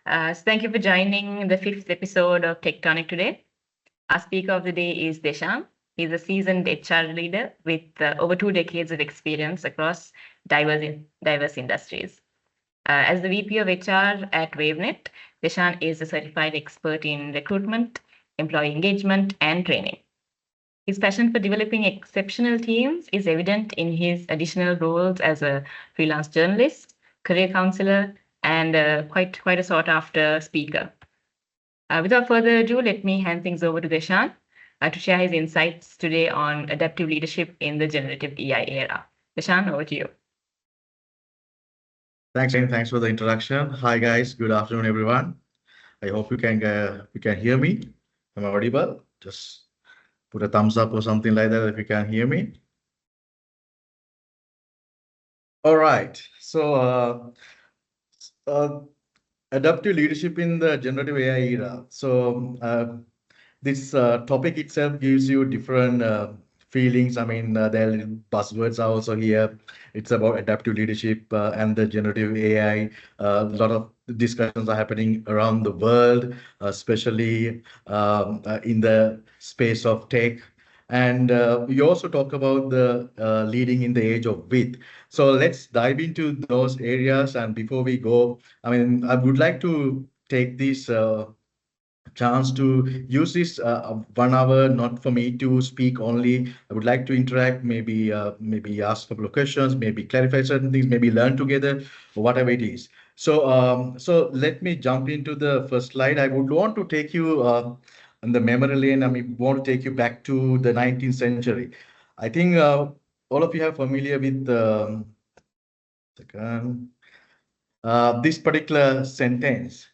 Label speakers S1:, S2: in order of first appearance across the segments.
S1: Thank you for joining the fifth episode of TechTonic today. Our speaker of the day is Deshan. He's a seasoned HR leader with over 2 decades of experience across diverse industries. As the VP of HR at WaveNet, Deshan is a certified expert in recruitment, employee engagement, and training. His passion for developing exceptional teams is evident in his additional roles as a freelance journalist, career counselor, and quite a sought after speaker. Without further ado, let me hand things over to Deshan to share his insights today on adaptive leadership in the generative AI era. Deshan, over to you.
S2: Thanks, Jane. Thanks for the introduction. Hi, guys. Good afternoon, everyone. I hope you can hear me. Am I audible? Just put a thumbs up or something like that if you can hear me. All right. So, adaptive leadership in the generative AI era. So, this topic itself gives you different feelings. I mean, there are buzzwords are also here. It's about adaptive leadership and the generative AI. A lot of discussions are happening around the world, especially in the space of tech. And we also talk about the leading in the age of width. So let's dive into those areas. And before we go, I mean, I would like to take this chance to use this 1 hour, not for me to speak only. I would like to interact, maybe ask a couple of questions, maybe clarify certain things, maybe learn together, or whatever it is. So let me jump into the first slide. I would want to take you on the memory lane. I mean, want to take you back to the 19th century. I think all of you are familiar with this particular sentence.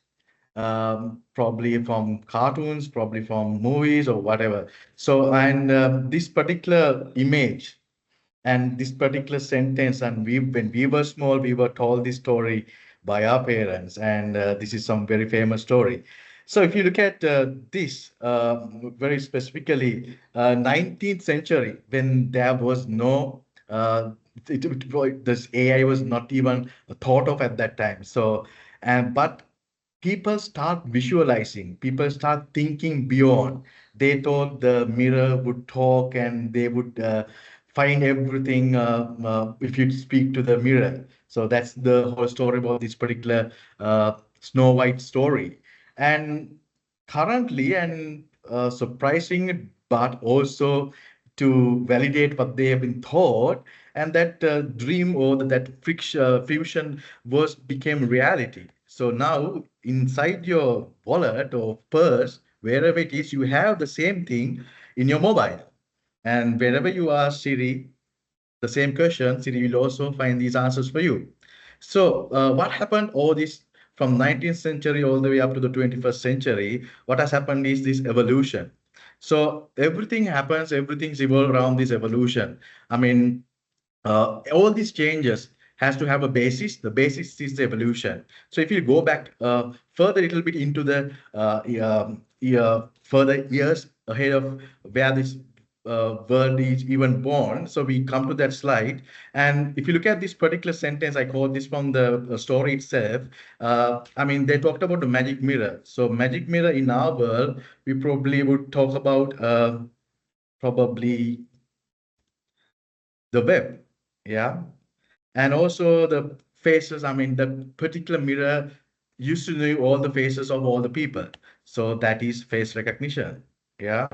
S2: Probably from cartoons, probably from movies or whatever. So, and this particular image and this particular sentence, and when we were small, we were told this story by our parents, and this is some very famous story. So if you look at this very specifically, 19th century, when there was no this AI was not even thought of at that time. So, and but people start visualizing, people start thinking beyond. They thought the mirror would talk and they would find everything if you speak to the mirror. So that's the whole story about this particular Snow White story. And currently, and surprising, but also to validate what they have been taught, and that dream or that fusion was became reality. So now inside your wallet or purse, wherever it is, you have the same thing in your mobile. And wherever you ask Siri the same question, Siri will also find these answers for you. So what happened all this from 19th century all the way up to the 21st century? What has happened is this evolution. So everything happens, everything's evolved around this evolution. I mean, all these changes has to have a basis. The basis is the evolution. So if you go back further a little bit into the further years ahead of where this world is even born. So we come to that slide. And if you look at this particular sentence, I quote this from the story itself. I mean, they talked about the magic mirror. So magic mirror in our world, we probably would talk about probably the web. Yeah. And also the faces, I mean, the particular mirror used to know all the faces of all the people. So that is face recognition. Yeah.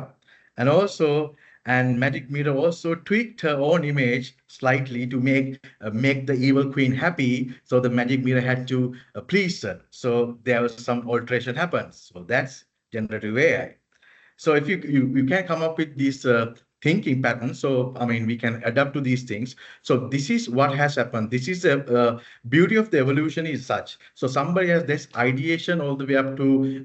S2: And also, and Magic Mirror also tweaked her own image slightly to make the evil queen happy. So the Magic Mirror had to please her. So there was some alteration happens. So that's generative AI. So if you can come up with these thinking patterns, so I mean we can adapt to these things. So this is what has happened. This is the beauty of the evolution is such. So somebody has this ideation all the way up to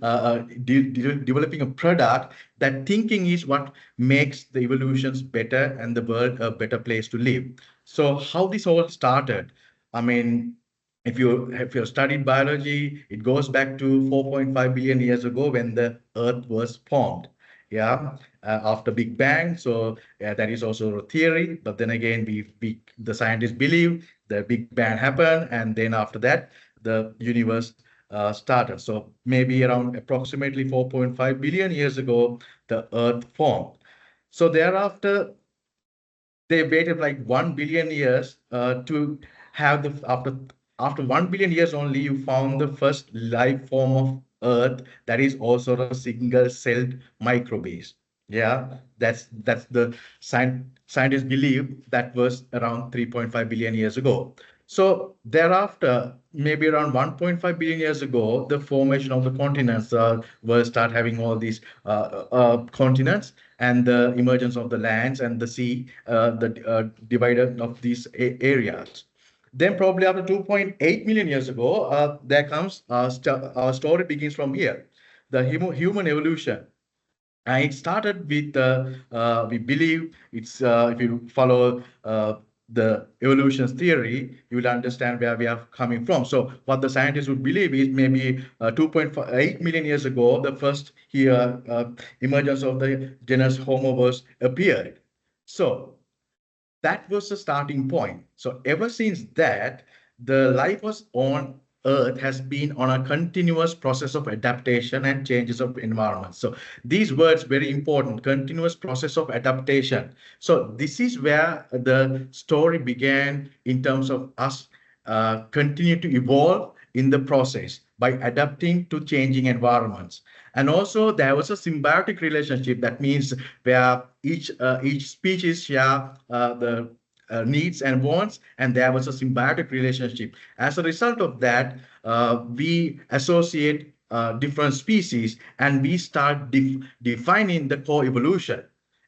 S2: developing a product. That thinking is what makes the evolutions better and the world a better place to live. So how this all started? I mean, if you studied biology, it goes back to 4.5 billion years ago when the Earth was formed. Yeah, after Big Bang. So that is also a theory. But then again, the scientists believe the Big Bang happened, and then after that, the universe started. So maybe around approximately 4.5 billion years ago, the Earth formed. So thereafter, they waited like 1 billion years to have the after 1 billion years only you found the first life form of earth that is also a single celled microbes. Yeah, that's the scientists believe that was around 3.5 billion years ago. So thereafter, maybe around 1.5 billion years ago, the formation of the continents will start having all these continents, and the emergence of the lands and the sea, the divider of these areas. Then probably after 2.8 million years ago, there comes our story begins from here, the human evolution. And it started with, we believe it's, if you follow the evolution theory, you will understand where we are coming from. So what the scientists would believe is maybe 2.8 million years ago, the first here emergence of the genus Homo was appeared. So that was the starting point. So ever since that, the life was on Earth has been on a continuous process of adaptation and changes of environment. So these words very important, continuous process of adaptation. So this is where the story began in terms of us continue to evolve in the process by adapting to changing environments. And also there was a symbiotic relationship. That means where each species share the needs and wants, and there was a symbiotic relationship. As a result of that, we associate different species, and we start defining the co-evolution,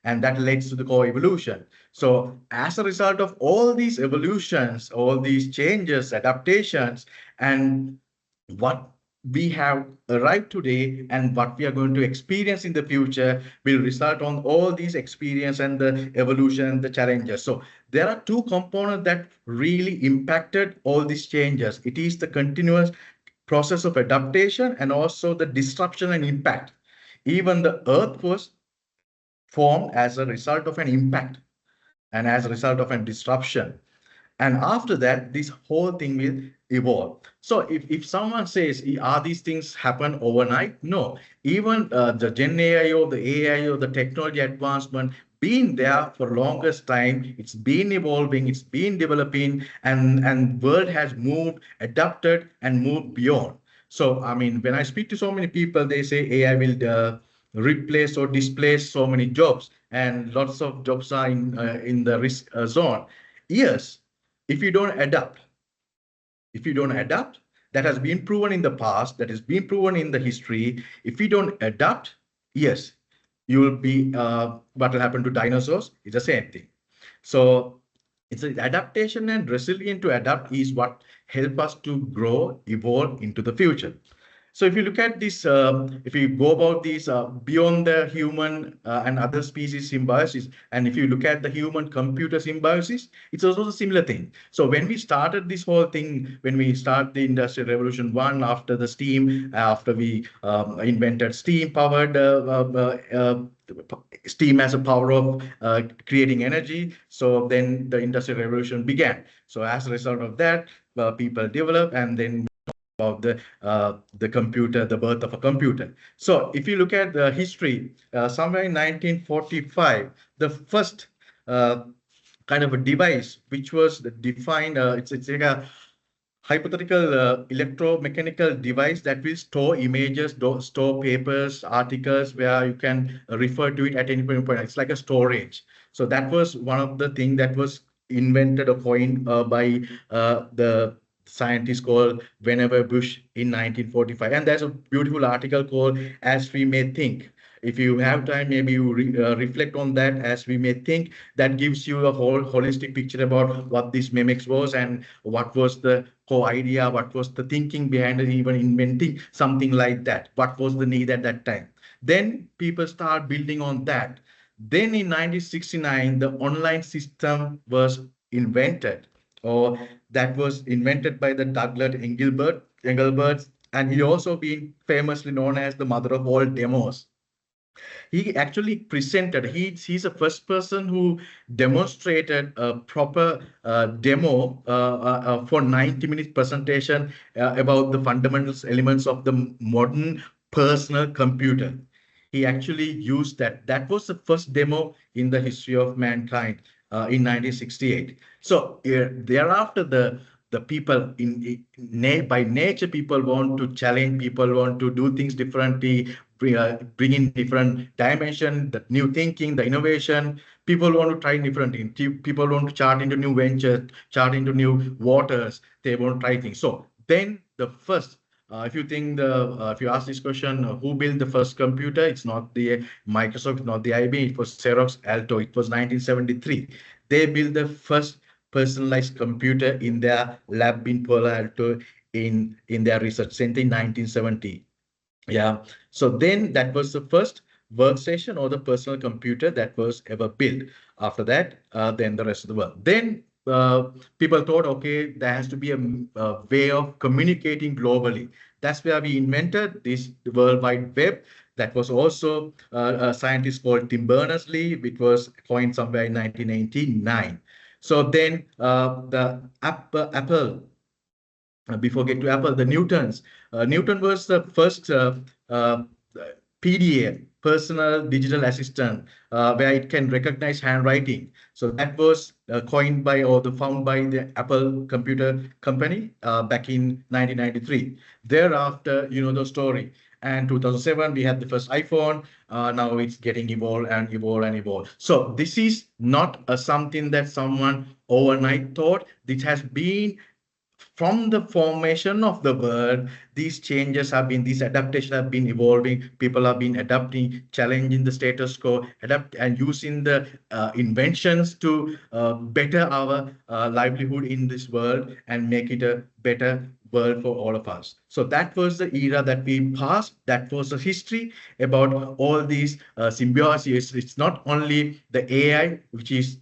S2: and that leads to the co-evolution. So as a result of all these evolutions, all these changes, adaptations, and what we have arrived today and what we are going to experience in the future will result on all these experience and the evolution and the challenges. So there are two components that really impacted all these changes. It is the continuous process of adaptation and also the disruption and impact. Even the earth was formed as a result of an impact and as a result of a disruption. And after that, this whole thing will evolve. So if someone says, are these things happen overnight? No, even the Gen AI or the AI or the technology advancement been there for longest time. It's been evolving, it's been developing, and world has moved, adapted, and moved beyond. So, I mean, when I speak to so many people, they say AI will replace or displace so many jobs, and lots of jobs are in the risk zone. Yes, if you don't adapt, if you don't adapt, that has been proven in the past, that has been proven in the history. If you don't adapt, yes, you will be, what will happen to dinosaurs? It's the same thing. So it's an adaptation and resilient to adapt is what help us to grow, evolve into the future. So if you look at this, if you go about these beyond the human and other species symbiosis, and if you look at the human computer symbiosis, it's also a similar thing. So when we started this whole thing, when we start the Industrial Revolution 1, after the steam, after we invented steam powered steam as a power of creating energy. So then the Industrial Revolution began. So as a result of that, people developed, and then about the computer, the birth of a computer. So if you look at the history, somewhere in 1945, the first kind of a device which was defined, it's like a hypothetical electromechanical device that will store images, store papers, articles, where you can refer to it at any point. It's like a storage. So that was one of the things that was invented or coined by the scientist called Vannevar Bush in 1945. And there's a beautiful article called As We May Think. If you have time, maybe you reflect on that. As we may think, that gives you a whole holistic picture about what this mimics was and what was the core idea, what was the thinking behind it, even inventing something like that. What was the need at that time? Then people start building on that. Then in 1969, the online system was invented, or that was invented by the Douglas Engelbart, and he also been famously known as the mother of all demos. He actually presented, he's the first person who demonstrated a proper demo for 90 minutes presentation about the fundamentals elements of the modern personal computer. He actually used that. That was the first demo in the history of mankind in 1968. So thereafter, the people by nature, people want to challenge, people want to do things differently, bring in different dimension, the new thinking, the innovation. People want to try different things. People want to chart into new ventures, chart into new waters. They want to try things. So then the first, if you ask this question, who built the first computer? It's not the Microsoft, not the IBM. It was Xerox Alto. It was 1973. They built the first personalized computer in their lab in Palo Alto in their research center in 1970. Yeah. So then that was the first workstation or the personal computer that was ever built. After that, then the rest of the world. Then people thought, okay, there has to be a way of communicating globally. That's where we invented this World Wide Web. That was also a scientist called Tim Berners-Lee, which was coined somewhere in 1989. So then Apple, before get to Apple, the Newtons. Newton was the first uh, PDA, personal digital assistant, where it can recognize handwriting. So that was coined by or found by the Apple Computer Company back in 1993. Thereafter, you know the story. And 2007, we had the first iPhone. Now it's getting evolved and evolved and evolved. So this is not something that someone overnight thought. This has been from the formation of the world. These changes have been, these adaptations have been evolving. People have been adapting, challenging the status quo, adapt and using the inventions to better our livelihood in this world and make it a better world for all of us. So that was the era that we passed. That was the history about all these symbiosis. It's not only the AI, which is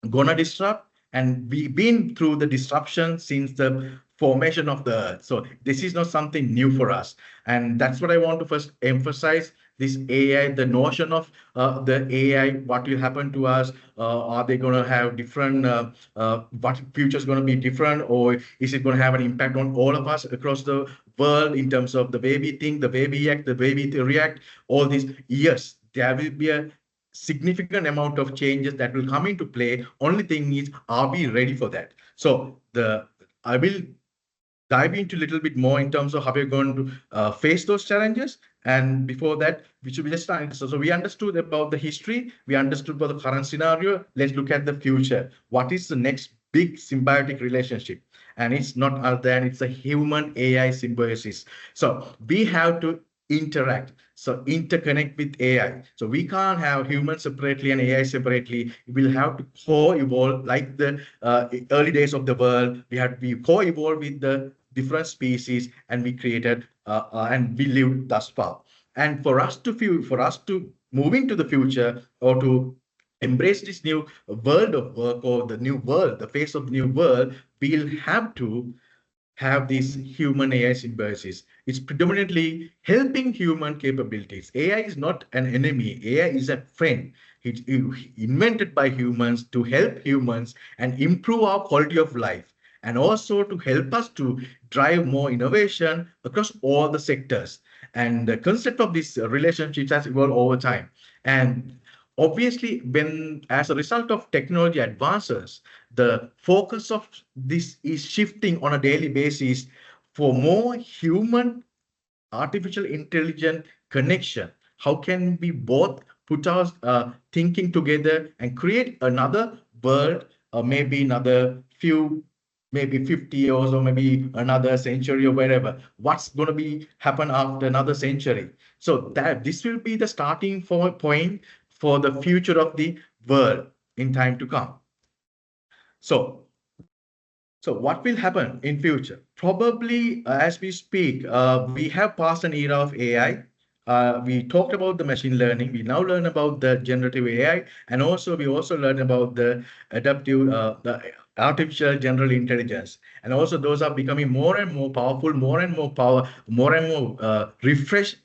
S2: gonna disrupt, and we've been through the disruption since the formation of the earth. So this is not something new for us, and that's what I want to first emphasize. This AI, the notion of the AI, what will happen to us? Are they going to have different? What future is going to be different, or is it going to have an impact on all of us across the world in terms of the way we think, the way we act, the way we react? All these, yes, there will be a significant amount of changes that will come into play. Only thing is, are we ready for that? So I will dive into a little bit more in terms of how we're going to face those challenges. And before that, we should be just starting. So we understood about the history, we understood about the current scenario. Let's look at the future. What is the next big symbiotic relationship? And it's not other than it's a human AI symbiosis. So we have to interact. So interconnect with AI. So we can't have humans separately and AI separately. We'll have to co-evolve like the early days of the world. We co-evolved with the different species, and we created and we lived thus far. And for us to move into the future or to embrace this new world of work or the new world, the face of the new world, we'll have to have these human AI symbiosis. It's predominantly helping human capabilities. AI is not an enemy. AI is a friend. It's invented by humans to help humans and improve our quality of life, and also to help us to drive more innovation across all the sectors. And the concept of this relationship has evolved over time. And obviously, when as a result of technology advances, the focus of this is shifting on a daily basis for more human artificial intelligent connection. How can we both put our thinking together and create another world, or maybe another few, maybe 50 years, or maybe another century, or wherever? What's going to be happen after another century? So that this will be the starting point for the future of the world in time to come. So so what will happen in future? Probably as we speak, we have passed an era of AI. We talked about the machine learning. We now learn about the generative AI, and also we also learn about the adaptive, the artificial general intelligence. And also those are becoming more and more powerful, more and more power, more and more refreshed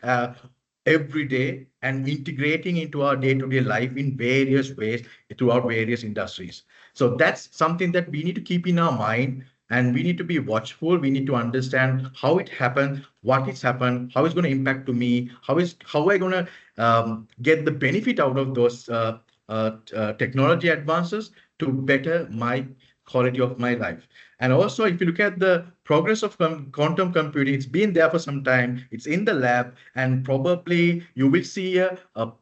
S2: every day and integrating into our day-to-day life in various ways throughout various industries. So that's something that we need to keep in our mind, and we need to be watchful. We need to understand how it happened, what it's happened, how it's going to impact to me, how I going to get the benefit out of those technology advances to better my quality of my life. And also, if you look at the progress of quantum computing, it's been there for some time. It's in the lab, and probably you will see a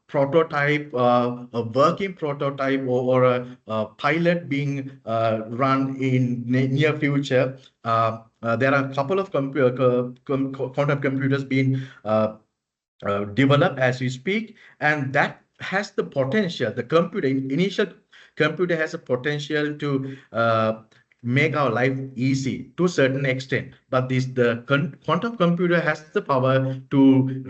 S2: prototype, a working prototype, or a pilot being run in near future. There are a couple of quantum computers being developed as we speak, and that has the potential. The initial computer has a potential to make our life easy to a certain extent. But the quantum computer has the power to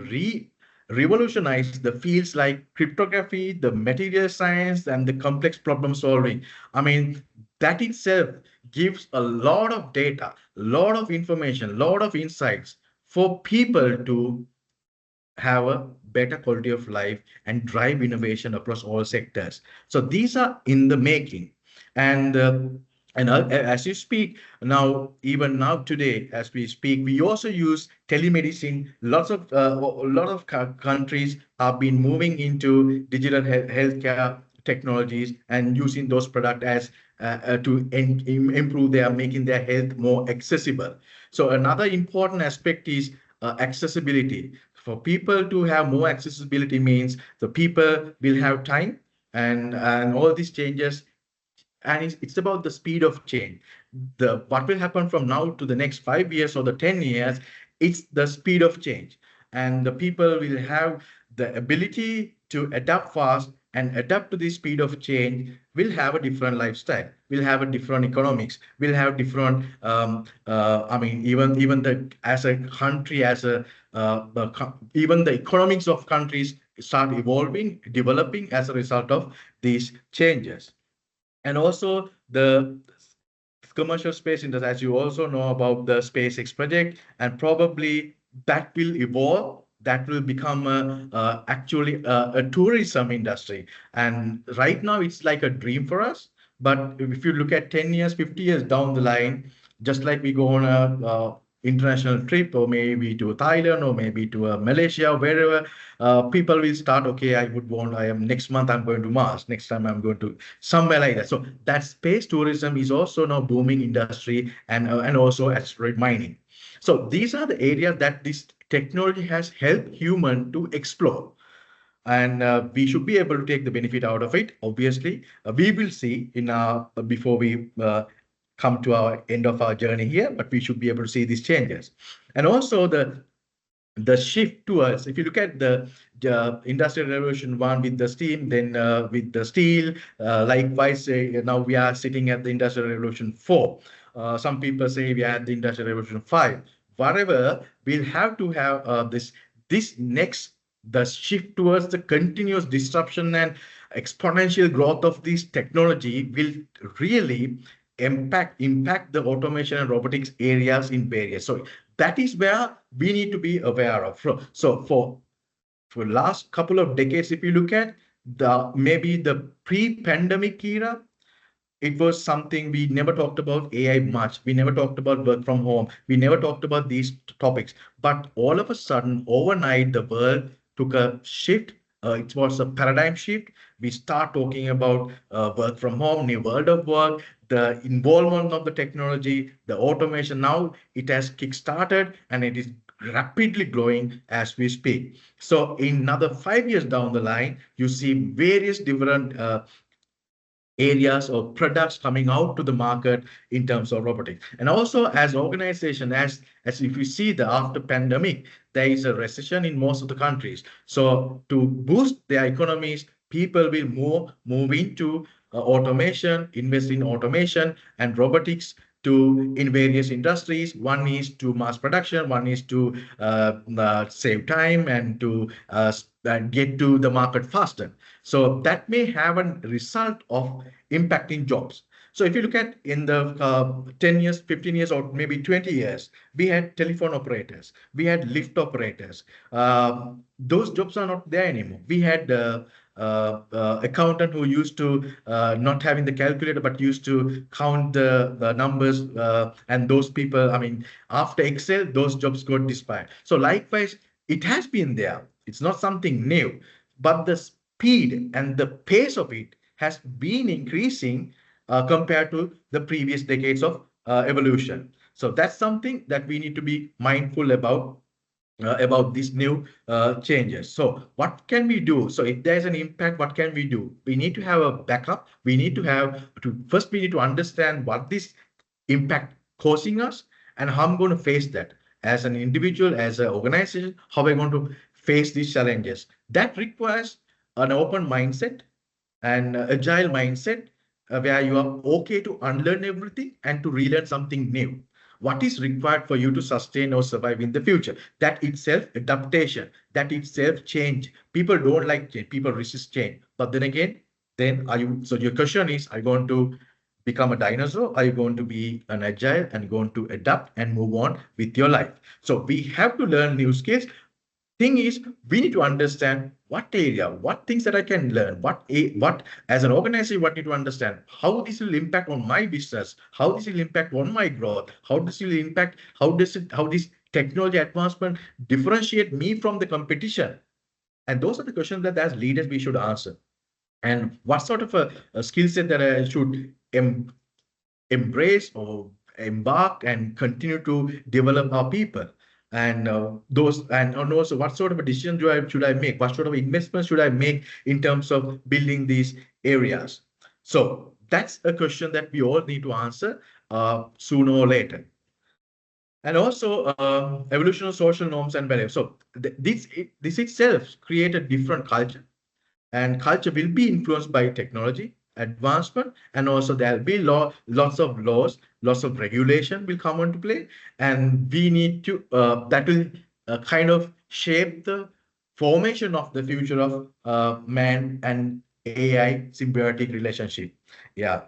S2: revolutionize the fields like cryptography, the material science, and the complex problem solving. I mean, that itself gives a lot of data, a lot of information, a lot of insights for people to have a better quality of life and drive innovation across all sectors. So these are in the making. And as you speak now, even now today, as we speak, we also use telemedicine. A lot of countries have been moving into digital healthcare technologies and using those products as to improve making their health more accessible. So another important aspect is accessibility. For people to have more accessibility means the people will have time, and all these changes, and it's about the speed of change. The what will happen from now to the next 5 years or the 10 years, it's the speed of change, and the people will have the ability to adapt fast and adapt to the speed of change. Will have a different lifestyle, will have a different economics, will have different I mean, even the as a country, as a even the economics of countries start evolving, developing as a result of these changes. And also the commercial space industry, as you also know about the SpaceX project, and probably that will evolve. That will become actually a tourism industry. And right now, it's like a dream for us. But if you look at 10 years, 50 years down the line, just like we go on a international trip, or maybe to Thailand, or maybe to Malaysia, wherever, people will start, okay, next month I'm going to Mars, next time I'm going to somewhere like that. So that space tourism is also now booming industry, and also asteroid mining. So these are the areas that this technology has helped human to explore, and we should be able to take the benefit out of it. Obviously, we will see in our before we come to our end of our journey here, but we should be able to see these changes. And also the shift towards, if you look at the industrial revolution one with the steam, then with the steel, likewise, now we are sitting at the industrial revolution 4. Some people say we are at the industrial revolution 5. Whatever, we'll have to have this next, the shift towards the continuous disruption and exponential growth of this technology will really impact the automation and robotics areas in various. So that is where we need to be aware of. So for last couple of decades, if you look at maybe the pre-pandemic era, it was something we never talked about AI much. We never talked about work from home. We never talked about these topics. But all of a sudden, overnight, the world took a shift. It was a paradigm shift. We start talking about work from home, new world of work, the involvement of the technology, the automation. Now it has kick-started, and it is rapidly growing as we speak. So in another 5 years down the line, you see various different areas or products coming out to the market in terms of robotics. And also as organization, as if you see the after pandemic, there is a recession in most of the countries. So to boost their economies, people will move into automation, invest in automation and robotics to in various industries. One is to mass production, one is to save time and to get to the market faster. So that may have a result of impacting jobs. So if you look at in the 10 years, 15 years, or maybe 20 years, we had telephone operators, we had lift operators. Those jobs are not there anymore. We had accountant who used to not having the calculator but used to count the numbers, and those people, I mean, after Excel, those jobs got disappeared. So likewise, it has been there. It's not something new, but the speed and the pace of it has been increasing compared to the previous decades of evolution. So that's something that we need to be mindful about these new changes. So what can we do? So if there's an impact, what can we do? We need to have a backup. We need to have to first, we need to understand what this impact causing us and how I'm going to face that as an individual, as an organization, how we're going to face these challenges. That requires an open mindset and agile mindset, where you are okay to unlearn everything and to relearn something new. What is required for you to sustain or survive in the future? That itself adaptation, that itself change. People don't like change, people resist change. But then again, then are you, so your question is, are you going to become a dinosaur? Are you going to be an agile and going to adapt and move on with your life? So we have to learn new skills. Thing is, we need to understand what area, what things that I can learn, what as an organization, what need to understand, how this will impact on my business, how this will impact on my growth, how this will impact, how this technology advancement differentiate me from the competition. And those are the questions that as leaders we should answer. And what sort of a skill set that I should embrace or embark and continue to develop our people, and those, and also what sort of a decision should I make, what sort of investments should I make in terms of building these areas. So that's a question that we all need to answer sooner or later. And also evolution of social norms and values. So this itself create a different culture, and culture will be influenced by technology advancement, and also there'll be lots of laws, lots of regulation will come into play, and we need to that will kind of shape the formation of the future of man and AI symbiotic relationship. Yeah.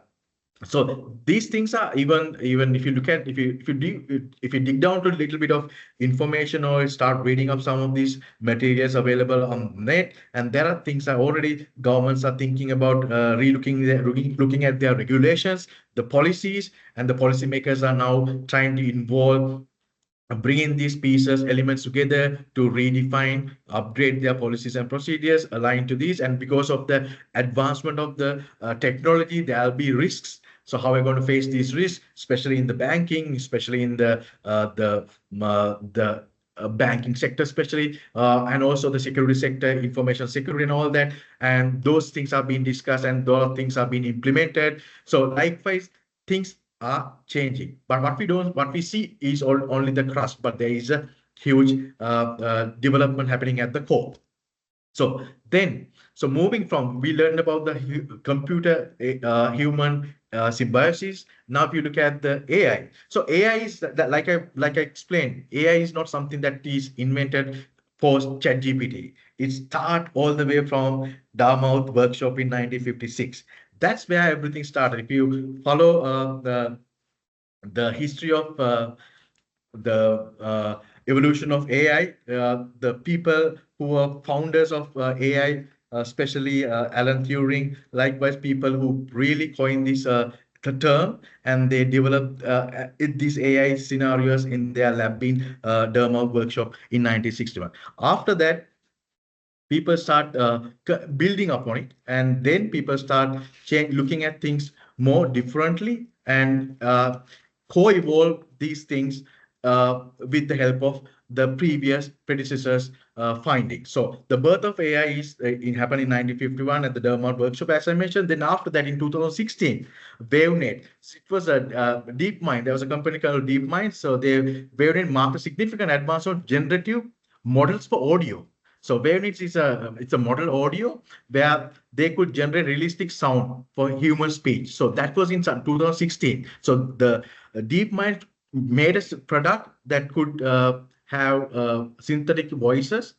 S2: So these things are, even if you look at, if you dig down to a little bit of information or start reading up some of these materials available on net, and there are things that already governments are thinking about looking at their regulations, the policies, and the policymakers are now trying to involve, bring in these pieces, elements together to redefine, upgrade their policies and procedures aligned to these. And because of the advancement of the technology, there'll be risks. So how are we going to face these risks, especially in the banking, especially in the banking sector, especially, and also the security sector, information security and all that. And those things are being discussed and those things are being implemented. So likewise, things are changing. But what we see is only the crust, but there is a huge development happening at the core. So moving from, we learned about the computer human symbiosis. Now, if you look at the AI, so AI is that, like I explained, AI is not something that is invented post ChatGPT. It start all the way from Dartmouth workshop in 1956. That's where everything started. If you follow the history of the evolution of AI, the people who were founders of AI, especially Alan Turing, likewise people who really coined this the term, and they developed these AI scenarios in their lab in Derma workshop in 1961. After that, people start building upon it, and then people start looking at things more differently and co-evolve these things with the help of the previous predecessors findings. So the birth of AI it happened in 1951 at the Dermot workshop, as I mentioned. Then after that, in 2016, WaveNet. It was a DeepMind. There was a company called DeepMind. So WaveNet marked a significant advance on generative models for audio. So WaveNet is it's a model audio where they could generate realistic sound for human speech. So that was in 2016. So the DeepMind made a product that could have synthetic voices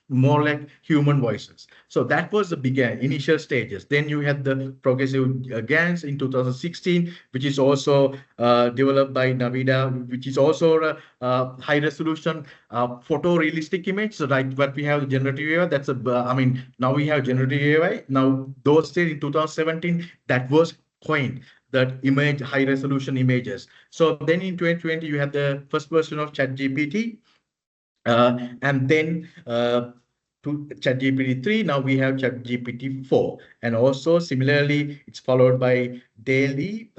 S2: more like human voices. So that was the beginning, initial stages. Then you had the progressive GANs in 2016, which is also developed by Navida, which is also a high resolution photorealistic image. So like what we have generative AI, that's a, I mean, now we have generative AI. Now those days in 2017, that was coined, that image, high resolution images. So then in 2020, you had the first version of ChatGPT, and then to ChatGPT 3, now we have ChatGPT 4. And also similarly, it's followed by Daily,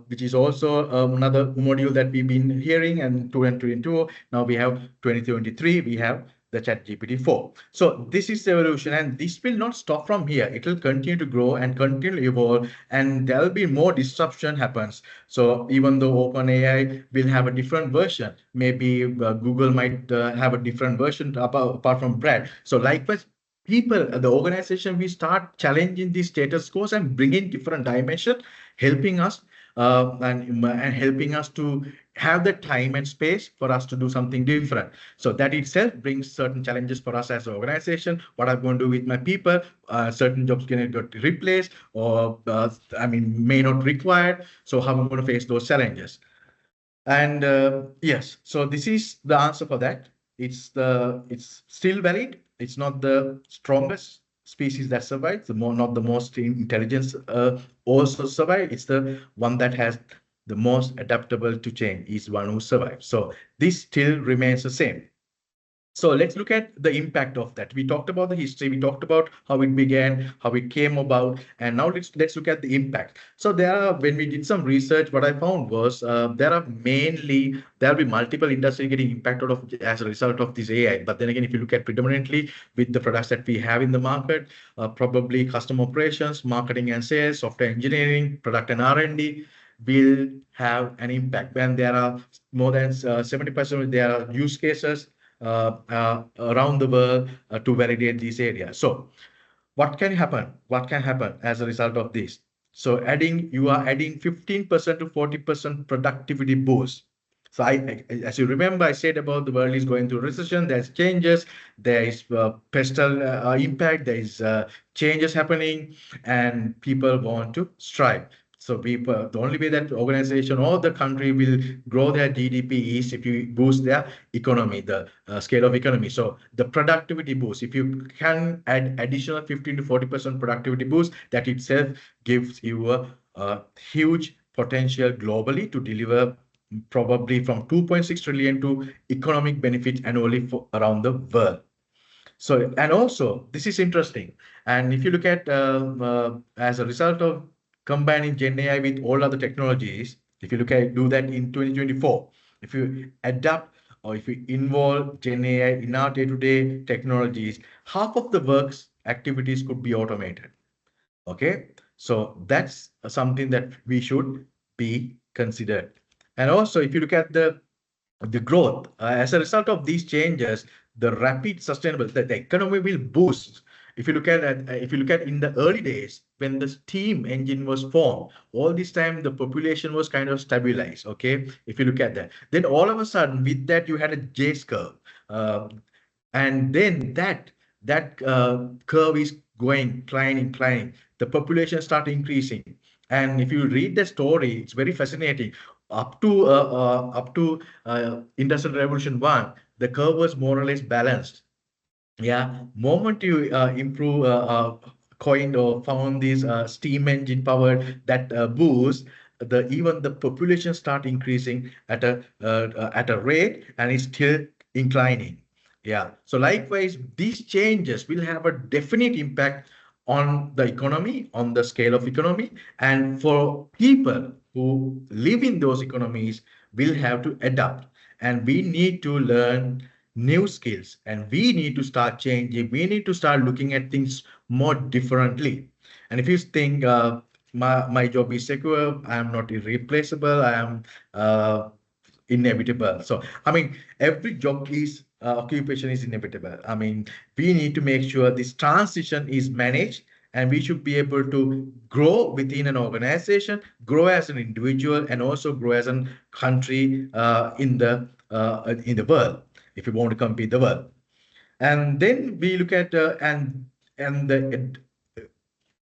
S2: which is also another module that we've been hearing, and 2022. Now we have 2023, we have the ChatGPT 4. So this is the evolution, and this will not stop from here. It will continue to grow and continue to evolve, and there will be more disruption happens. So even though OpenAI will have a different version, maybe Google might have a different version apart from Brad. So likewise, people, the organization, we start challenging the status quo and bringing different dimension, helping us and helping us to have the time and space for us to do something different. So that itself brings certain challenges for us as an organization. What I'm going to do with my people, certain jobs can get replaced, or I mean, may not required. So how I'm going to face those challenges. And yes, so this is the answer for that. It's still valid. It's not the strongest species that survives, not the most intelligence also survive. It's the one that has the most adaptable to change, is one who survives. So this still remains the same. So let's look at the impact of that. We talked about the history, we talked about how it began, how it came about, and now let's look at the impact. So there are, when we did some research, what I found was there'll be multiple industries getting impacted as a result of this AI. But then again, if you look at predominantly with the products that we have in the market, probably custom operations, marketing and sales, software engineering, product and R&D will have an impact. When there are more than 70%, there are use cases around the world to validate these areas. So what can happen? What can happen as a result of this? So you are adding 15% to 40% productivity boost. So as you remember, I said about the world is going through recession, there's changes, there is pestle impact, there is changes happening, and people want to strive. So people, the only way that organization or the country will grow their GDP is if you boost their economy, the scale of economy. So the productivity boost, if you can add additional 15 to 40% productivity boost, that itself gives you a huge potential globally to deliver probably from 2.6 trillion to economic benefit annually for around the world. So, and also this is interesting. And if you look at as a result of combining GenAI with all other technologies, if you do that in 2024, if you adapt or if you involve GenAI in our day-to-day technologies, half of the work's activities could be automated. Okay, so that's something that we should be considered. And also, if you look at the growth as a result of these changes, the rapid sustainable, the economy will boost. If you look at in the early days when the steam engine was formed, all this time the population was kind of stabilized. Okay, if you look at that, then all of a sudden with that you had a J curve, and then that curve is going climbing. The population start increasing, and if you read the story, it's very fascinating. Up to Industrial Revolution 1, the curve was more or less balanced. Yeah, moment you improve coined or found these steam engine powered that boost, even the population start increasing at a rate, and it's still inclining. Yeah, so likewise these changes will have a definite impact on the economy, on the scale of economy, and for people who live in those economies will have to adapt, and we need to learn new skills, and we need to start changing. We need to start looking at things more differently. And if you think my job is secure, I am not irreplaceable, I am inevitable. So I mean, every job is occupation is inevitable. I mean, we need to make sure this transition is managed, and we should be able to grow within an organization, grow as an individual, and also grow as a country in the world, if you want to compete the world. And then we look at and the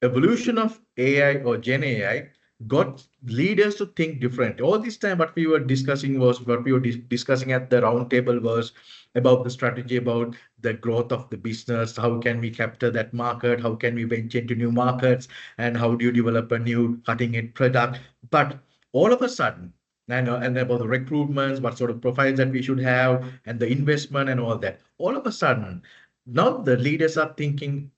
S2: evolution of AI or Gen AI got leaders to think different. All this time, what we were discussing was what we were discussing at the round table was about the strategy, about the growth of the business. How can we capture that market? How can we venture into new markets? And how do you develop a new cutting edge product? But all of a sudden, and about the recruitments, what sort of profiles that we should have, and the investment and all that. All of a sudden, now the leaders are thinking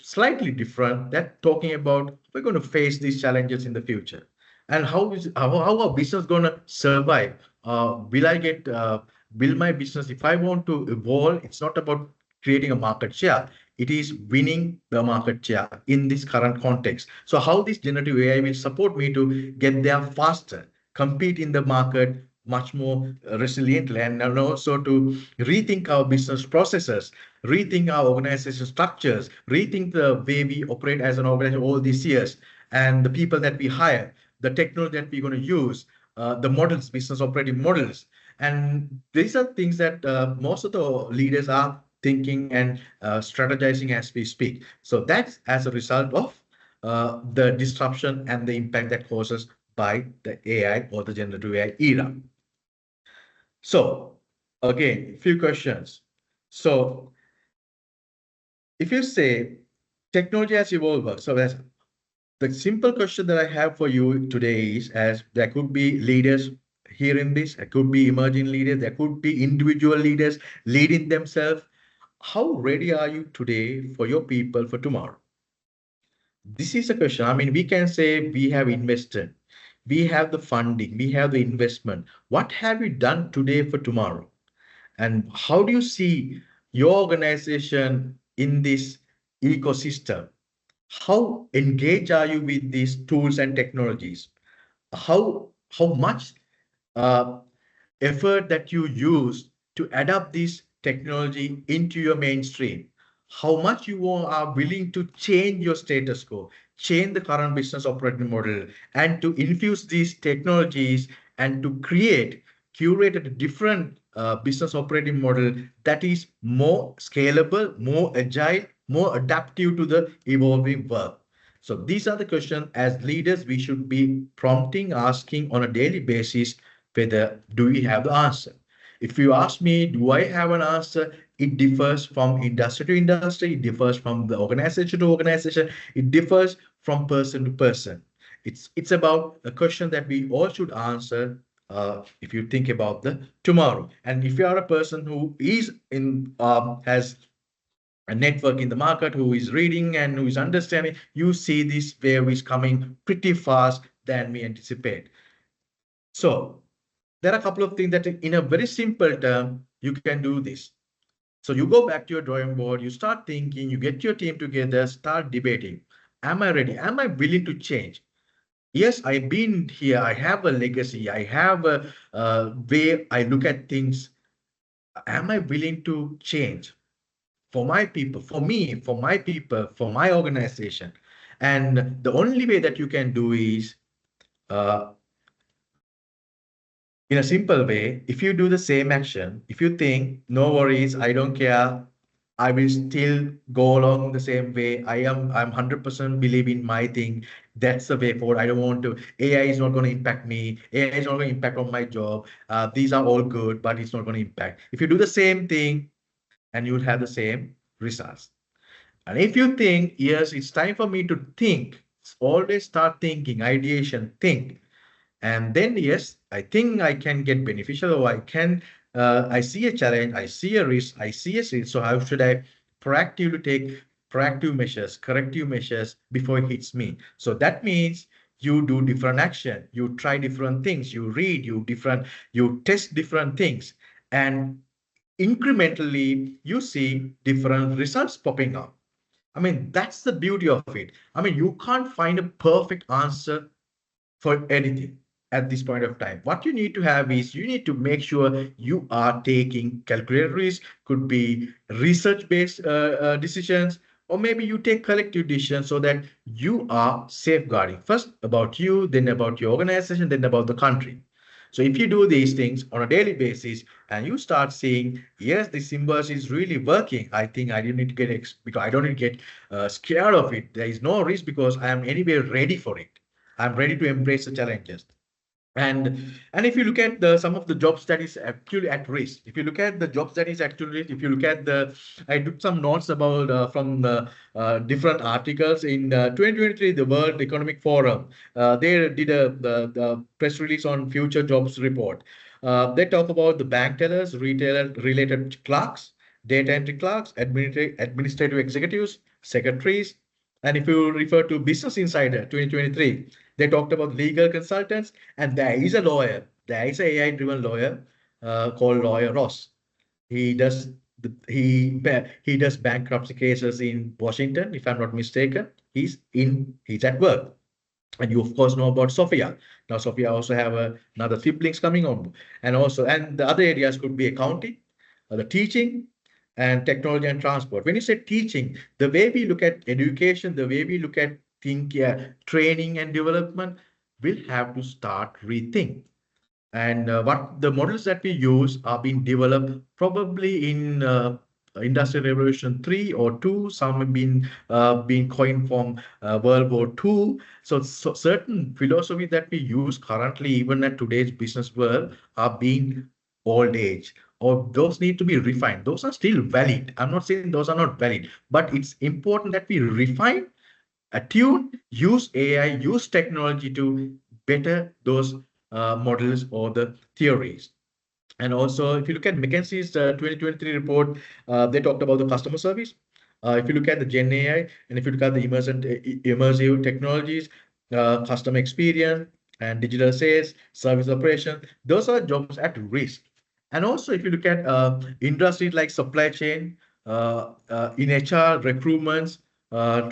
S2: slightly different. That talking about we're going to face these challenges in the future, and how our business going to survive. Will I get will my business, if I want to evolve, it's not about creating a market share. It is winning the market share in this current context. So how this generative AI will support me to get there faster, compete in the market much more resiliently, and also to rethink our business processes, rethink our organization structures, rethink the way we operate as an organization all these years, and the people that we hire, the technology that we're going to use, the models, business operating models. And these are things that most of the leaders are thinking and strategizing as we speak. So that's as a result of the disruption and the impact that causes by the AI or the generative AI era. So again, few questions. So if you say technology has evolved, so that's the simple question that I have for you today is, as there could be leaders hearing this, there could be emerging leaders, there could be individual leaders leading themselves. How ready are you today for your people for tomorrow? This is a question. I mean, we can say we have invested, we have the funding, we have the investment. What have you done today for tomorrow? And how do you see your organization in this ecosystem? How engaged are you with these tools and technologies? How much uh, effort that you use to adapt this technology into your mainstream? How much you are willing to change your status quo, change the current business operating model, and to infuse these technologies and to curate a different business operating model that is more scalable, more agile, more adaptive to the evolving world. So these are the questions as leaders we should be prompting, asking on a daily basis, whether do we have the answer. If you ask me, do I have an answer? It differs from industry to industry. It differs from the organization to organization. It differs from person to person. It's about a question that we all should answer if you think about the tomorrow. And if you are a person who is in has a network in the market, who is reading and who is understanding, you see this wave is coming pretty fast than we anticipate. So there are a couple of things that in a very simple term, you can do this. So you go back to your drawing board, you start thinking, you get your team together, start debating. Am I ready? Am I willing to change? Yes, I've been here. I have a legacy. I have a way I look at things. Am I willing to change for my people, for me, for my people, for my organization? And the only way that you can do is uh, in a simple way, if you do the same action, if you think, no worries, I don't care, I will still go along the same way. I'm 100% believe in my thing. That's the way forward. I don't want to, AI is not going to impact me. AI is not going to impact on my job. These are all good, but it's not going to impact. If you do the same thing, and you will have the same results. And if you think, yes, it's time for me to think, always start thinking, ideation, think. And then, yes, I think I can get beneficial, or I see a challenge, I see a risk, I see a risk. So how should I proactively take proactive measures, corrective measures before it hits me? So that means you do different action, you try different things, you read, you test different things, and incrementally you see different results popping up. I mean, that's the beauty of it. I mean, you can't find a perfect answer for anything at this point of time. What you need to have is you need to make sure you are taking calculated risk, could be research-based decisions, or maybe you take collective decisions so that you are safeguarding first about you, then about your organization, then about the country. So if you do these things on a daily basis and you start seeing, yes, the symbols is really working, I think I don't need to get because I don't need to get scared of it. There is no risk because I am anyway ready for it. I'm ready to embrace the challenges. And if you look at the some of the jobs that is actually at risk, if you look at the jobs that is actually, if you look at the, I took some notes about from the different articles in 2023, the World Economic Forum. They did the press release on future jobs report. They talk about the bank tellers, retailer related clerks, data entry clerks, administrative executives, secretaries. And if you refer to Business Insider 2023, they talked about legal consultants, and there is a lawyer, there is a AI-driven lawyer called Lawyer Ross. He does he does bankruptcy cases in Washington, if I'm not mistaken. He's at work. And you of course know about Sophia. Now Sophia also have another siblings coming on, and the other areas could be accounting, the teaching, and technology and transport. When you say teaching, the way we look at education, the way we look at training and development, will have to start rethink. And what the models that we use are being developed probably in Industrial Revolution 3 or 2. Some have been coined from World War II. So certain philosophy that we use currently, even at today's business world, are being old age, or those need to be refined. Those are still valid. I'm not saying those are not valid, but it's important that we refine, attune, use AI, use technology to better those models or the theories. And also, if you look at McKinsey's 2023 report, they talked about the customer service. If you look at the Gen AI, and if you look at the immersive technologies, customer experience, and digital sales, service operation, those are jobs at risk. And also, if you look at industries like supply chain, in HR, recruitments,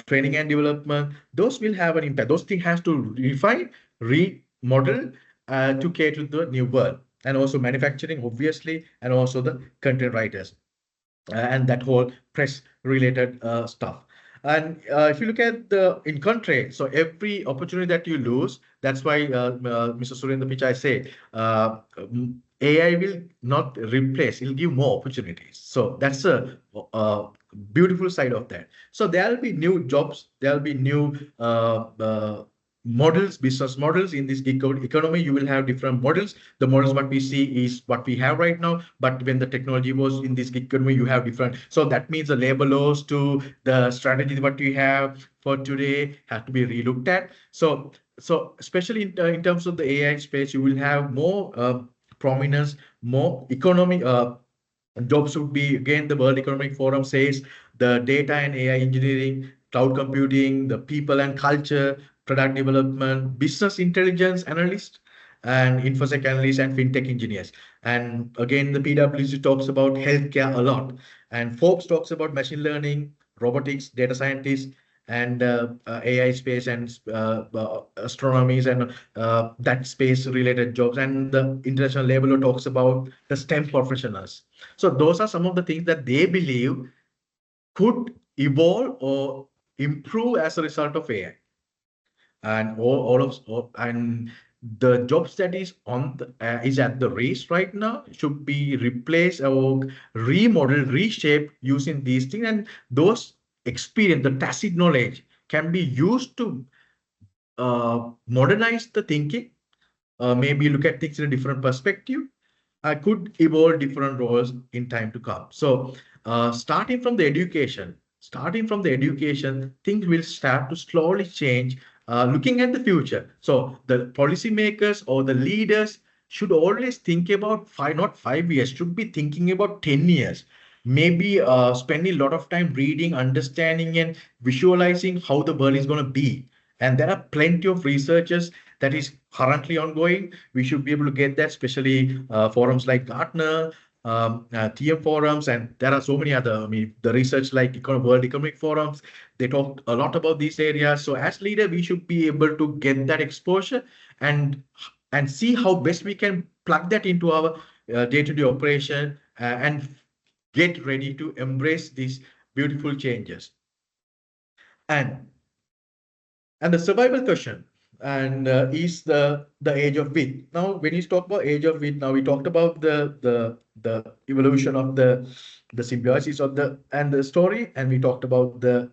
S2: training and development, those will have an impact. Those things has to refine, remodel to cater to the new world. And also manufacturing, obviously, and also the content writers and that whole press related stuff. And if you look at the in country, so every opportunity that you lose, that's why Mr. Surendra Pichai say AI will not replace, it'll give more opportunities. So that's a beautiful side of that. So there'll be new jobs, there'll be new models, business models in this economy. You will have different models. The models what we see is what we have right now, but when the technology was in this economy, you have different. So that means the labor laws to the strategy what we have for today have to be relooked at. So especially in terms of the AI space, you will have more prominence, more economic jobs would be, again, the World Economic Forum says the data and AI engineering, cloud computing, the people and culture, product development, business intelligence analyst, and infosec analysts and fintech engineers. And again, the PwC talks about healthcare a lot. And Forbes talks about machine learning, robotics, data scientists, and AI space and astronomies and that space related jobs. And the International Labour Law talks about the STEM professionals. So those are some of the things that they believe could evolve or improve as a result of AI. And and the jobs that is is at the race right now should be replaced or remodeled, reshaped using these things. And those experience, the tacit knowledge, can be used to modernize the thinking, maybe look at things in a different perspective. I could evolve different roles in time to come. So starting from the education, things will start to slowly change, looking at the future. So the policymakers or the leaders should always think about not 5 years, should be thinking about 10 years. Maybe spending a lot of time reading, understanding, and visualizing how the world is going to be. And there are plenty of researchers that is currently ongoing. We should be able to get that, especially forums like Gartner, TM forums, and there are so many other. I mean, the research like World Economic Forums, they talk a lot about these areas. So as leader, we should be able to get that exposure and see how best we can plug that into our day-to-day operation and get ready to embrace these beautiful changes. And the survival question. and is the age of wheat. Now, when you talk about age of wheat, now we talked about the evolution of the symbiosis of the and the story, and we talked about the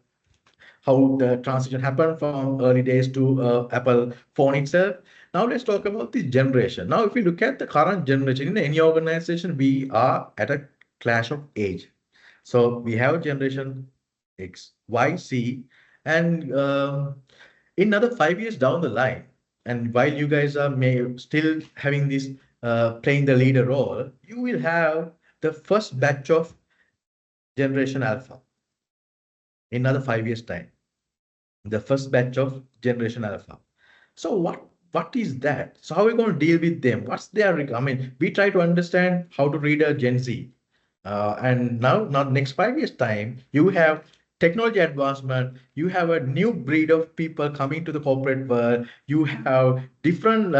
S2: how the transition happened from early days to Apple phone itself. Now let's talk about the generation. Now, if we look at the current generation in any organization, we are at a clash of age. So we have generation X, Y, C, and in another 5 years down the line, and while you guys are may still having this playing the leader role, you will have the first batch of generation Alpha in another 5 years time. The first batch of generation Alpha. So what is that? So how are we going to deal with them? What's their, I mean, we try to understand how to read a Gen Z. And now next 5 years time, you have technology advancement, you have a new breed of people coming to the corporate world, you have different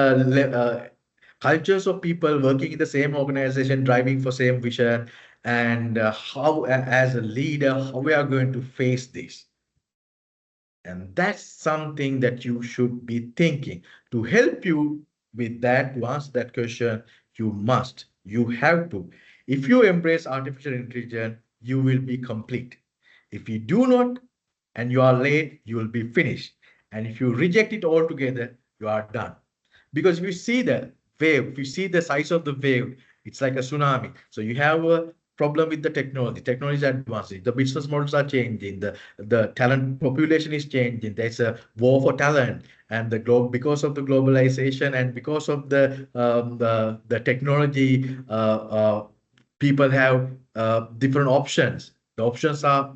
S2: cultures of people working in the same organization, driving for same vision, and as a leader, how we are going to face this. And that's something that you should be thinking. To help you with that, to answer that question, you have to. If you embrace artificial intelligence, you will be complete. If you do not, and you are late, you will be finished. And if you reject it altogether, you are done. Because if you see the wave, if you see the size of the wave, it's like a tsunami. So you have a problem with the technology. Technology is advancing. The business models are changing. The talent population is changing. There's a war for talent, and the globe because of the globalization and because of the technology, people have different options. The options are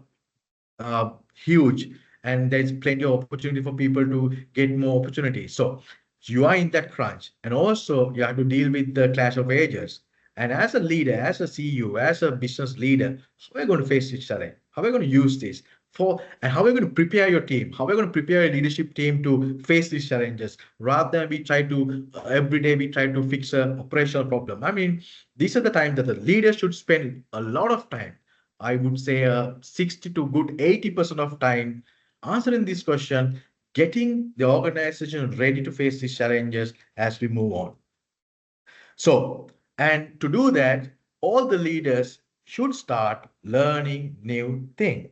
S2: huge, and there's plenty of opportunity for people to get more opportunities. So you are in that crunch, and also you have to deal with the clash of ages. And as a leader, as a CEO, as a business leader, how are you going to face this challenge? How are you going to use this for, and how are you going to prepare your team? How are you going to prepare your leadership team to face these challenges rather than we try to every day we try to fix a operational problem? I mean, these are the times that the leader should spend a lot of time. I would say 60 to good 80% of time answering this question, getting the organization ready to face these challenges as we move on. So, and to do that, all the leaders should start learning new things.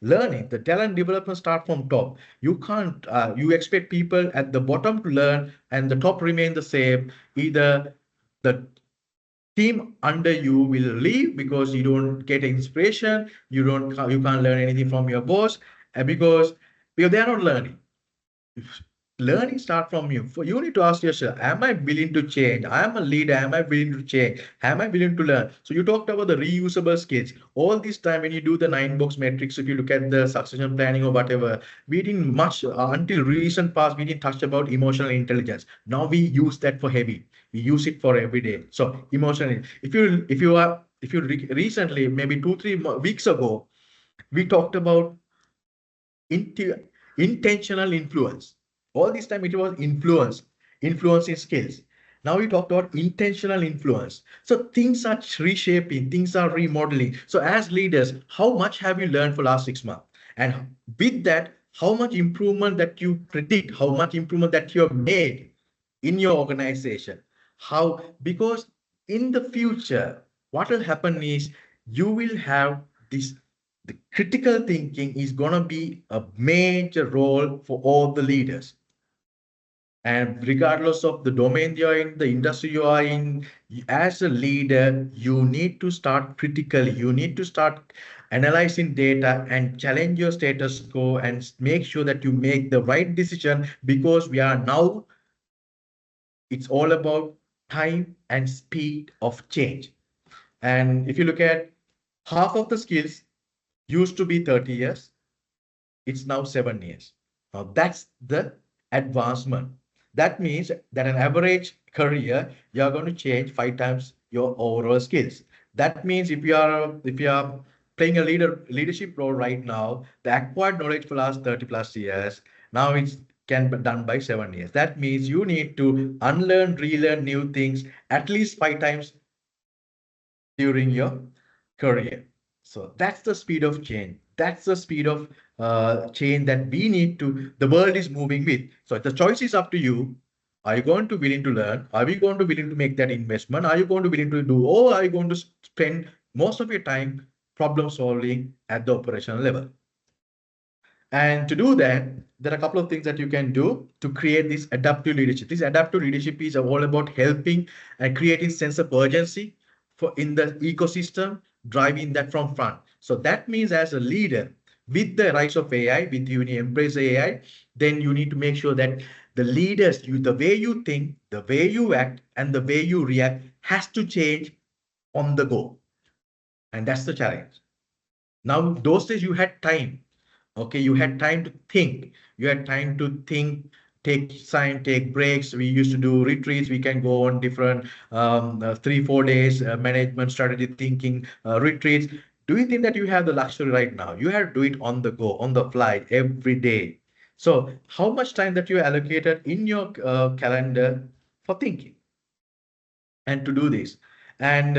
S2: Learning the talent development start from top. You can't you expect people at the bottom to learn and the top remain the same. Either the team under you will leave because you don't get inspiration, you can't learn anything from your boss, and because they are not learning. Learning start from you. For you need to ask yourself, am I willing to change? I am a leader. Am I willing to change? Am I willing to learn? So you talked about the reusable skills. All this time when you do the 9 box matrix, if you look at the succession planning or whatever, we didn't much until recent past, we didn't touch about emotional intelligence. Now we use that for heavy. We use it for every day. So emotional. If you recently, maybe 2 3 weeks ago, we talked about into intentional influence. All this time it was influencing skills. Now we talked about intentional influence. So things are reshaping, things are remodeling. So as leaders, how much have you learned for last 6 months? And with that, how much improvement that you predict, how much improvement that you have made in your organization? How, because in the future, what will happen is you will have this, the critical thinking is going to be a major role for all the leaders. And regardless of the domain you're in, the industry you are in, as a leader, you need to start critically. You need to start analyzing data and challenge your status quo and make sure that you make the right decision, because we are now, it's all about time and speed of change. And if you look at half of the skills used to be 30 years, it's now 7 years. Now that's the advancement. That means that an average career, you're going to change 5 times your overall skills. That means if you are playing a leadership role right now, the acquired knowledge for last 30 plus years, now it's can be done by 7 years. That means you need to unlearn, relearn new things at least 5 times during your career. So that's the speed of change. That's the speed of change that we need to, the world is moving with. So the choice is up to you. Are you going to willing to learn? Are we going to willing to make that investment? Are you going to willing to do, or are you going to spend most of your time problem solving at the operational level? And to do that, there are a couple of things that you can do to create this adaptive leadership. This adaptive leadership is all about helping and creating sense of urgency for in the ecosystem, driving that from front. So that means as a leader, with the rise of AI, with you embrace AI, then you need to make sure that the leaders, the way you think, the way you act, and the way you react has to change on the go. And that's the challenge. Now, those days you had time. Okay, you had time to think. You had time to think, take time, take breaks. We used to do retreats. We can go on different 3-4 days management strategy thinking retreats. Do you think that you have the luxury right now? You have to do it on the go, on the fly, every day. So, how much time that you allocated in your calendar for thinking? And to do this. And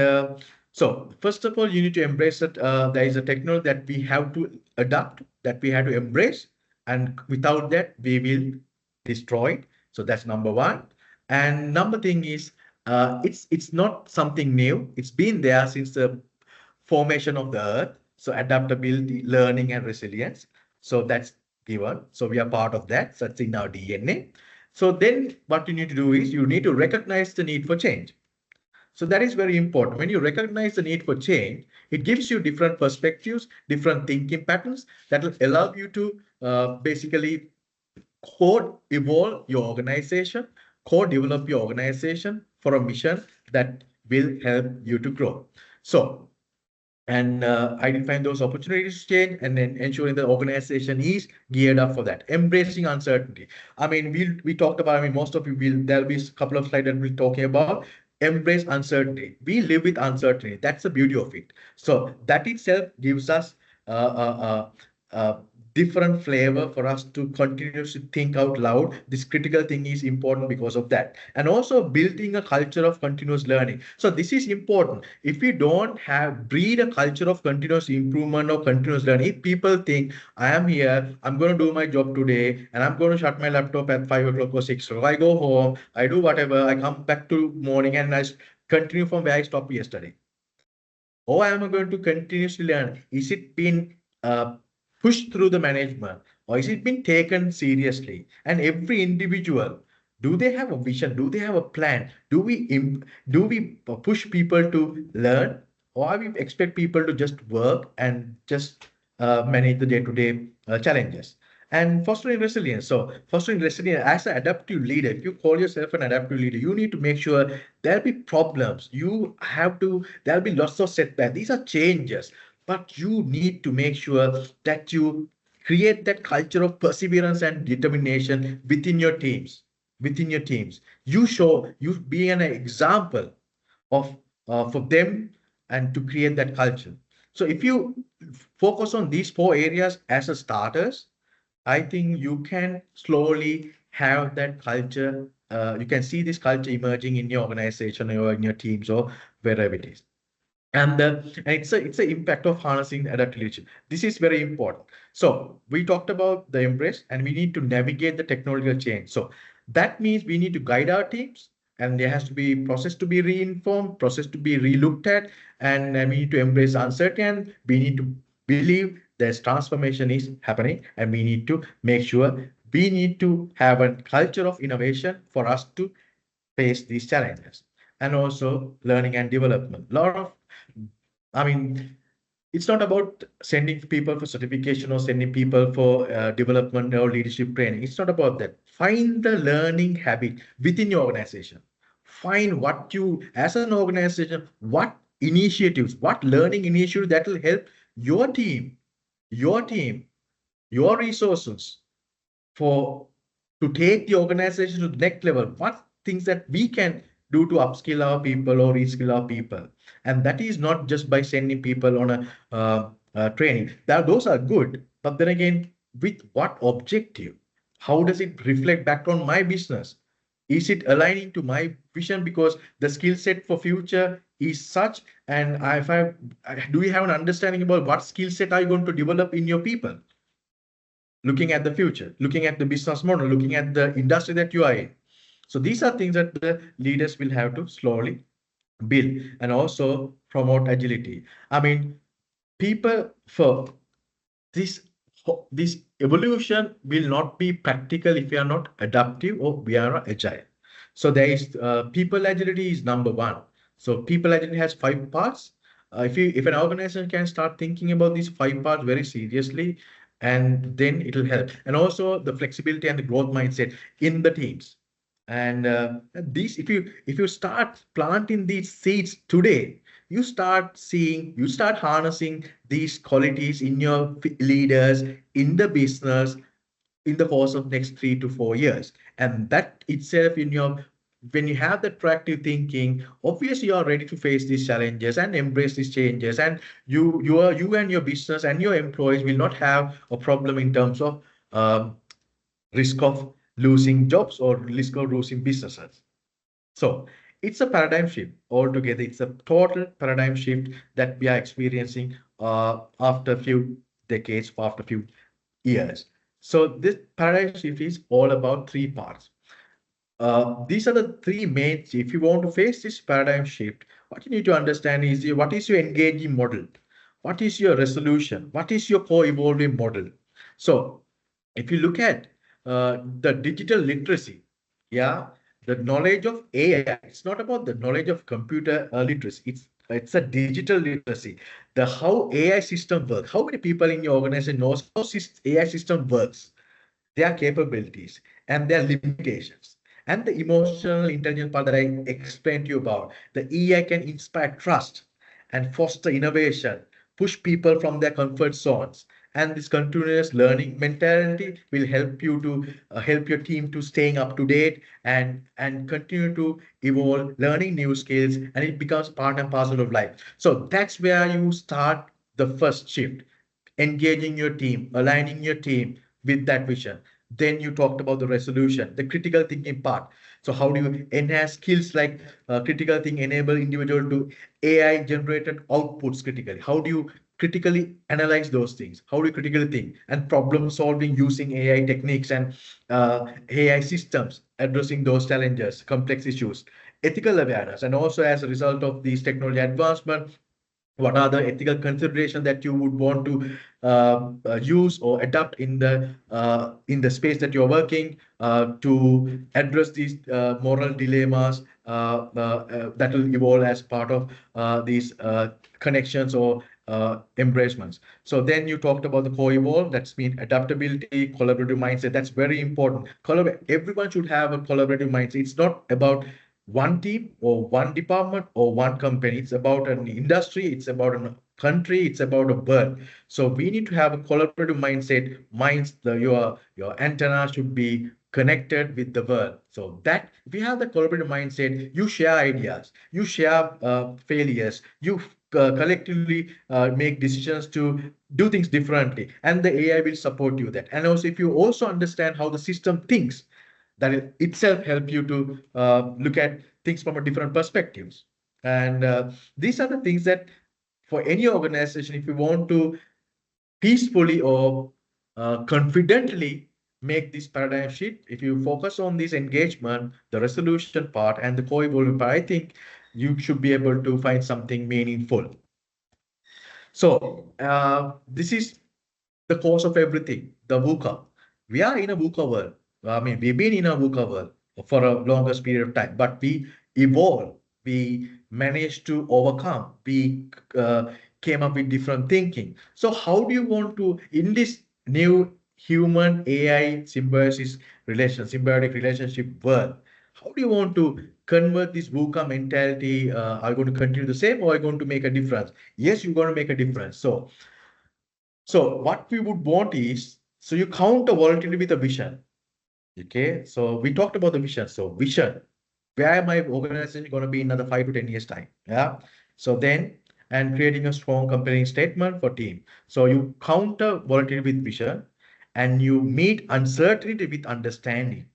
S2: so, first of all, you need to embrace that there is a technology that we have to adapt, that we have to embrace. And without that, we will destroy it. So that's number one. And number thing is, it's not something new. It's been there since the formation of the earth. So adaptability, learning, and resilience. So that's given. So we are part of that. So it's in our DNA. So then what you need to do is you need to recognize the need for change. So that is very important. When you recognize the need for change, it gives you different perspectives, different thinking patterns that will allow you to basically co-evolve your organization, co-develop your organization for a mission that will help you to grow. So, and identifying those opportunities to change and then ensuring the organization is geared up for that. Embracing uncertainty. I mean, we talked about, I mean, most of you will, there'll be a couple of slides that we're talking about. Embrace uncertainty. We live with uncertainty. That's the beauty of it. So that itself gives us different flavor for us to continuously think out loud. This critical thing is important because of that. And also building a culture of continuous learning. So this is important. If we don't breed a culture of continuous improvement or continuous learning, if people think I am here, I'm going to do my job today, and I'm going to shut my laptop at 5 o'clock or 6 o'clock. I go home, I do whatever, I come back to morning and I continue from where I stopped yesterday. Or am I going to continuously learn? Is it been pushed through the management, or is it been taken seriously? And every individual, do they have a vision? Do they have a plan? Do we push people to learn, or we expect people to just work and just manage the day-to-day challenges? And fostering resilience. So fostering resilience as an adaptive leader, if you call yourself an adaptive leader, you need to make sure there'll be problems. There'll be lots of setbacks. These are changes, but you need to make sure that you create that culture of perseverance and determination within your teams. You be an example of for them and to create that culture. So if you focus on these 4 areas as a starters, I think you can slowly have that culture. You can see this culture emerging in your organization or in your teams or wherever it is. And it's a impact of harnessing adaptive leadership. This is very important. So we talked about the embrace, and we need to navigate the technological change. So that means we need to guide our teams, and there has to be process to be reinformed, process to be relooked at, and we need to embrace uncertainty. And we need to believe there's transformation is happening, and we need to make sure we need to have a culture of innovation for us to face these challenges. And also learning and development. I mean, it's not about sending people for certification or sending people for development or leadership training. It's not about that. Find the learning habit within your organization. Find what you, as an organization, what initiatives, what learning initiatives that will help your team, your team, your resources for to take the organization to the next level. What things that we can do to upskill our people or reskill our people. And that is not just by sending people on a training. Those are good, but then again, with what objective? How does it reflect back on my business? Is it aligning to my vision? Because the skill set for future is such, and if do you have an understanding about what skill set are you going to develop in your people? Looking at the future, looking at the business model, looking at the industry that you are in. So these are things that the leaders will have to slowly build and also promote agility. I mean, people for this this evolution will not be practical if we are not adaptive or we are not agile. So there is people agility is number one. So people agility has 5 parts. If an organization can start thinking about these 5 parts very seriously, and then it will help. And also the flexibility and the growth mindset in the teams. And these, if you start planting these seeds today, you start harnessing these qualities in your leaders, in the business, in the course of next 3 to 4 years. And that itself in your, when you have that proactive thinking, obviously you are ready to face these challenges and embrace these changes. And you and your business and your employees will not have a problem in terms of risk of losing jobs or risk of losing businesses. So it's a paradigm shift altogether. It's a total paradigm shift that we are experiencing after a few decades, after a few years. So this paradigm shift is all about 3 parts. These are the three main. If you want to face this paradigm shift, what you need to understand is what is your engaging model, what is your resolution, what is your co-evolving model. So if you look at the digital literacy, yeah, the knowledge of AI, it's not about the knowledge of computer literacy. It's a digital literacy. The how AI system works. How many people in your organization knows how AI system works, their capabilities and their limitations, and the emotional intelligence part that I explained to you about. The EI can inspire trust and foster innovation, push people from their comfort zones. And this continuous learning mentality will help you to help your team to staying up to date and continue to evolve, learning new skills, and it becomes part and parcel of life. So that's where you start the first shift, engaging your team, aligning your team with that vision. Then you talked about the resolution, the critical thinking part. So how do you enhance skills like critical thinking, enable individual to AI generated outputs critically? How do you critically analyze those things? How do you critically think and problem solving using AI techniques and AI systems addressing those challenges, complex issues, ethical awareness, and also as a result of these technology advancement, what are the ethical considerations that you would want to use or adapt in the space that you're working to address these moral dilemmas that will evolve as part of these connections or embracements. So then you talked about the co-evolve, that's mean adaptability, collaborative mindset. That's very important. Everyone should have a collaborative mindset. It's not about one team or one department or one company. It's about an industry, it's about a country, it's about a world. So we need to have a collaborative mindset. Your antenna should be connected with the world. So that if you have the collaborative mindset, you share ideas, you share failures, you collectively make decisions to do things differently, and the AI will support you that. And also, if you also understand how the system thinks, that itself help you to look at things from a different perspectives. And these are the things that for any organization, if you want to peacefully or confidently make this paradigm shift, if you focus on this engagement, the resolution part and the co-evolving part, I think you should be able to find something meaningful. So this is the cause of everything, the VUCA. We are in a VUCA world. I mean, we've been in a VUCA world for a longest period of time, but we evolved. We managed to overcome. We came up with different thinking. So how do you want to, in this new human AI symbiotic relationship world, how do you want to convert this VUCA mentality? Are you going to continue the same or are you going to make a difference? Yes, you're going to make a difference. So what we would want is, so you counter volatility with a vision. Okay, so we talked about the vision. So vision, where my organization going to be in another 5 to 10 years time? Yeah. So then, and creating a strong compelling statement for team. So you counter volatility with vision, and you meet uncertainty with understanding.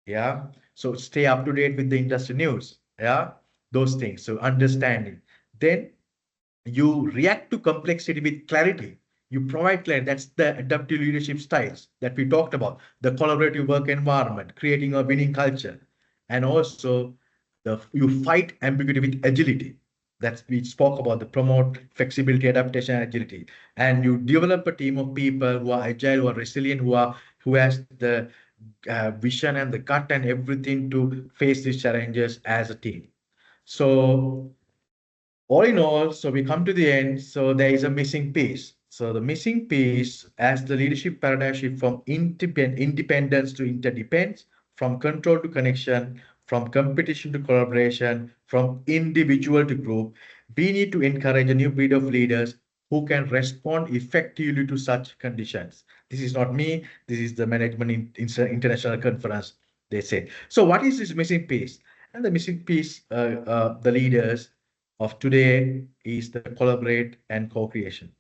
S2: Yeah. So stay up to date with the industry news. Yeah. Those things. So understanding. Then you react to complexity with clarity. You provide clarity. That's the adaptive leadership styles that we talked about. The collaborative work environment, creating a winning culture, and also you fight ambiguity with agility. That's we spoke about the promote flexibility, adaptation, and agility, and you develop a team of people who are agile, who are resilient, who has the vision and the cut and everything to face these challenges as a team. So all in all, so we come to the end. So there is a missing piece. So the missing piece, as the leadership paradigm shift from independence to interdependence, from control to connection, from competition to collaboration, from individual to group, we need to encourage a new breed of leaders who can respond effectively to such conditions. This is not me. This is the management international conference. They say. So what is this missing piece? And the missing piece, the leaders of today is the collaborate and co-creation.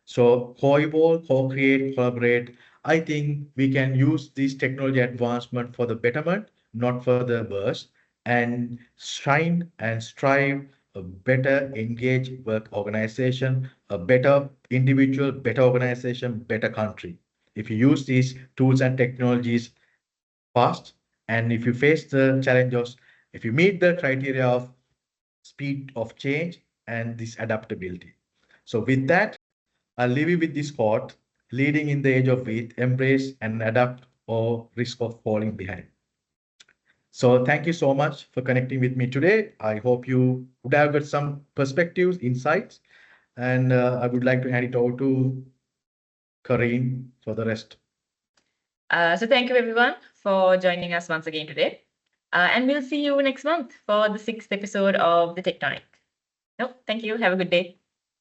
S2: So co-evolve, co-create, collaborate. I think we can use this technology advancement for the betterment, not for the worse, and shine and strive a better engaged work organization, a better individual, better organization, better country. If you use these tools and technologies fast, and if you face the challenges, if you meet the criteria of speed of change and this adaptability. So with that, I'll leave you with this quote, leading in the age of faith, embrace and adapt or risk of falling behind. So thank you so much for connecting with me today. I hope you would have got some perspectives, insights, and I would like to hand it over to Kareem for the rest.
S1: So thank you everyone for joining us once again today. And we'll see you next month for the 6th episode of the TechTonic. No, thank you. Have a good day.